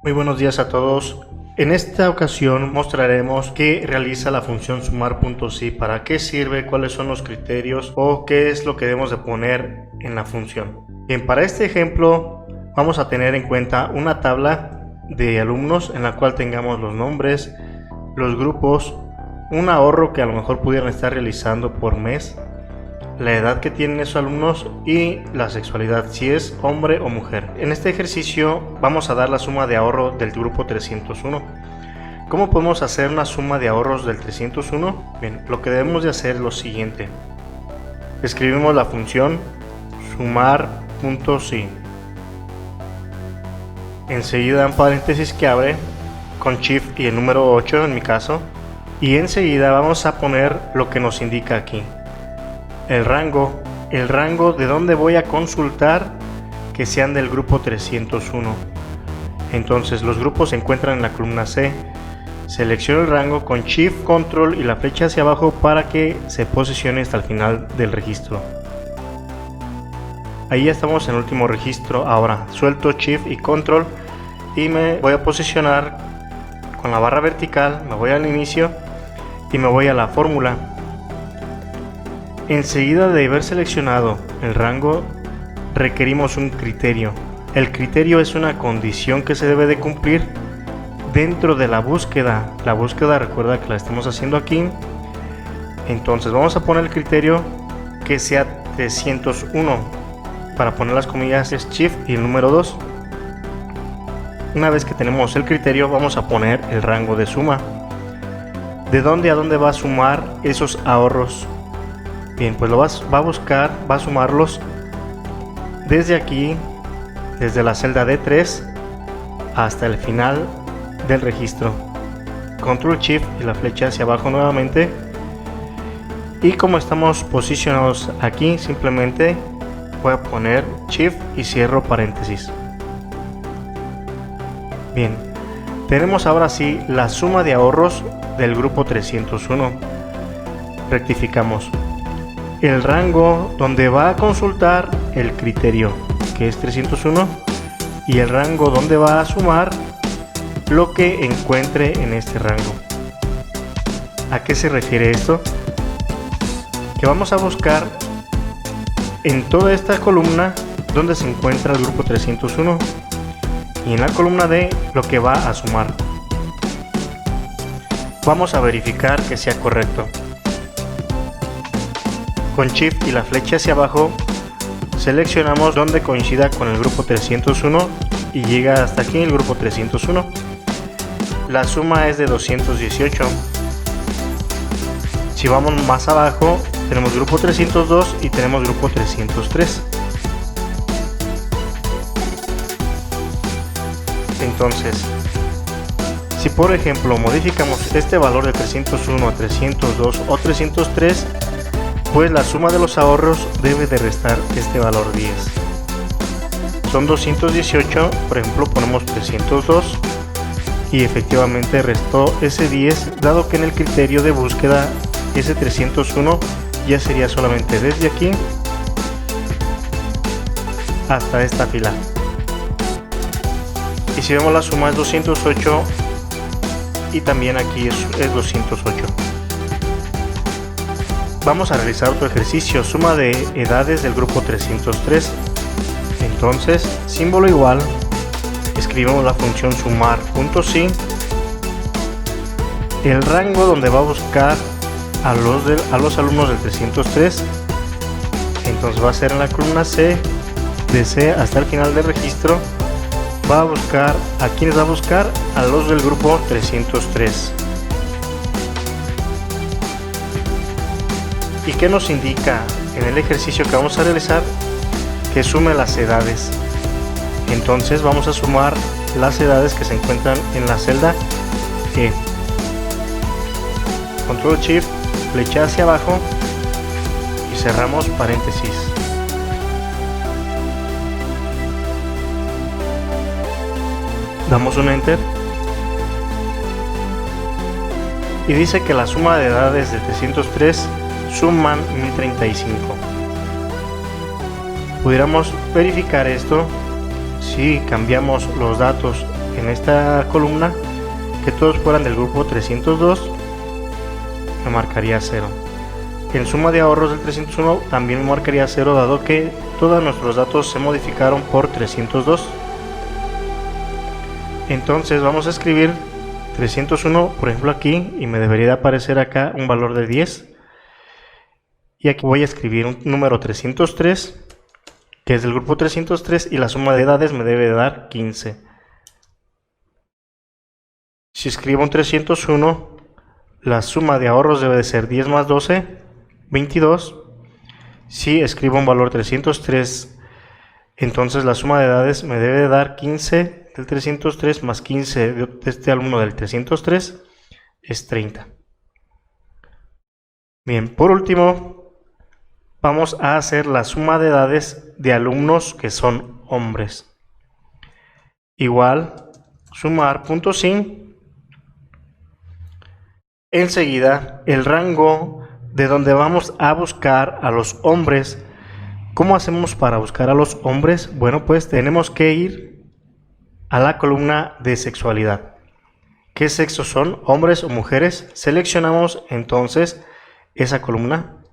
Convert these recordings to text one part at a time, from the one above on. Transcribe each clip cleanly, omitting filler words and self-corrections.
Muy buenos días a todos. En esta ocasión mostraremos qué realiza la función sumar.si, para qué sirve, cuáles son los criterios o qué es lo que debemos de poner en la función. Bien, para este ejemplo vamos a tener en cuenta una tabla de alumnos en la cual tengamos los nombres, los grupos, un ahorro que a lo mejor pudieran estar realizando por mes, la edad que tienen esos alumnos y la sexualidad, si es hombre o mujer. En este ejercicio vamos a dar la suma de ahorro del grupo 301. ¿Cómo podemos hacer una suma de ahorros del 301? Bien, lo que debemos de hacer es lo siguiente. Escribimos la función sumar.si. Enseguida en paréntesis que abre con shift y el número 8 en mi caso. Y enseguida vamos a poner lo que nos indica aquí. El rango de donde voy a consultar que sean del grupo 301. Entonces los grupos se encuentran en la columna C. Selecciono el rango con Shift, Control y la flecha hacia abajo para que se posicione hasta el final del registro. Ahí ya estamos en el último registro. Ahora suelto Shift y Control y me voy a posicionar con la barra vertical, me voy al inicio y me voy a la fórmula. Enseguida de haber seleccionado el rango, requerimos un criterio. El criterio es una condición que se debe de cumplir dentro de la búsqueda. La búsqueda, recuerda que la estamos haciendo aquí. Entonces vamos a poner el criterio que sea 301. Para poner las comillas es Shift y el número 2. Una vez que tenemos el criterio, vamos a poner el rango de suma. ¿De dónde a dónde va a sumar esos ahorros? Bien, pues lo va a sumarlos desde aquí, desde la celda D3 hasta el final del registro. Control Shift y la flecha hacia abajo nuevamente. Y como estamos posicionados aquí, simplemente voy a poner Shift y cierro paréntesis. Bien, tenemos ahora sí la suma de ahorros del grupo 301. Rectificamos. El rango donde va a consultar el criterio, que es 301, y el rango donde va a sumar lo que encuentre en este rango. ¿A qué se refiere esto? Que vamos a buscar en toda esta columna donde se encuentra el grupo 301 y en la columna D lo que va a sumar. Vamos a verificar que sea correcto. Con Shift y la flecha hacia abajo seleccionamos donde coincida con el grupo 301 y llega hasta aquí el grupo 301. La suma es de 218. Si vamos más abajo tenemos grupo 302 y tenemos grupo 303. Entonces, si por ejemplo modificamos este valor de 301 a 302 o 303, pues la suma de los ahorros debe de restar este valor 10. Son 218, por ejemplo ponemos 302 y efectivamente restó ese 10, dado que en el criterio de búsqueda ese 301 ya sería solamente desde aquí hasta esta fila. Y si vemos la suma es 208 y también aquí es 208. Vamos a realizar otro ejercicio, suma de edades del grupo 303. Entonces, símbolo igual, escribimos la función sumar.si. El rango donde va a buscar a los alumnos del 303, entonces va a ser en la columna C, de C hasta el final del registro. Va a buscar, ¿a quiénes va a buscar? A los del grupo 303. ¿Y qué nos indica en el ejercicio que vamos a realizar? Que sume las edades. Entonces vamos a sumar las edades que se encuentran en la celda E. Control Shift, flecha hacia abajo y cerramos paréntesis. Damos un Enter y dice que la suma de edades de 303 suman 1035. Pudiéramos verificar esto si cambiamos los datos en esta columna que todos fueran del grupo 302, me marcaría 0. En suma de ahorros del 301 también me marcaría 0, dado que todos nuestros datos se modificaron por 302. Entonces vamos a escribir 301, por ejemplo aquí, y me debería de aparecer acá un valor de 10. Y aquí voy a escribir un número 303, que es del grupo 303, y la suma de edades me debe de dar 15. Si escribo un 301, la suma de ahorros debe de ser 10 más 12, 22. Si escribo un valor 303, entonces la suma de edades me debe de dar 15 del 303 más 15 de este alumno del 303 es 30. Bien, por último vamos a hacer la suma de edades de alumnos que son hombres. Igual, sumar punto sin. Enseguida, el rango de donde vamos a buscar a los hombres. ¿Cómo hacemos para buscar a los hombres? Bueno, pues tenemos que ir a la columna de sexualidad. ¿Qué sexo son? ¿Hombres o mujeres? Seleccionamos entonces esa columna.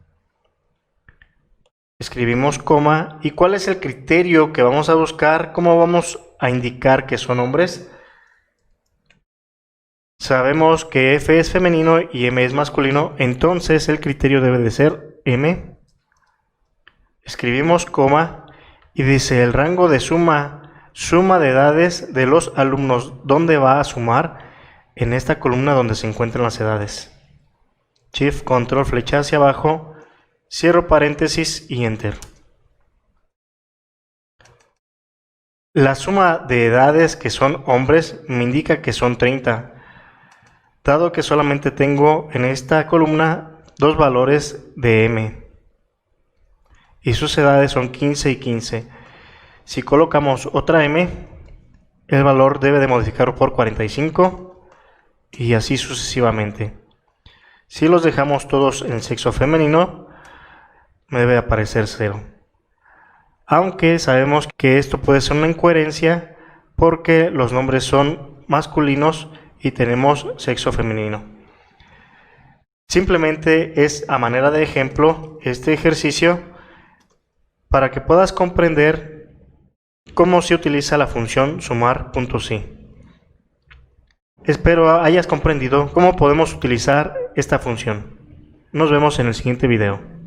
Escribimos coma. ¿Y cuál es el criterio que vamos a buscar? ¿Cómo vamos a indicar que son hombres? Sabemos que F es femenino y M es masculino, entonces el criterio debe de ser M. Escribimos coma y dice el rango de suma de edades de los alumnos. ¿Dónde va a sumar? En esta columna donde se encuentran las edades. Shift, Control, flecha hacia abajo, cierro paréntesis y Enter. La suma de edades que son hombres me indica que son 30. Dado que solamente tengo en esta columna dos valores de M y sus edades son 15 y 15. Si colocamos otra M, el valor debe de modificar por 45 y así sucesivamente. Si los dejamos todos en sexo femenino, me debe aparecer 0. Aunque sabemos que esto puede ser una incoherencia porque los nombres son masculinos y tenemos sexo femenino. Simplemente es a manera de ejemplo este ejercicio para que puedas comprender cómo se utiliza la función sumar.si. Espero hayas comprendido cómo podemos utilizar esta función. Nos vemos en el siguiente video.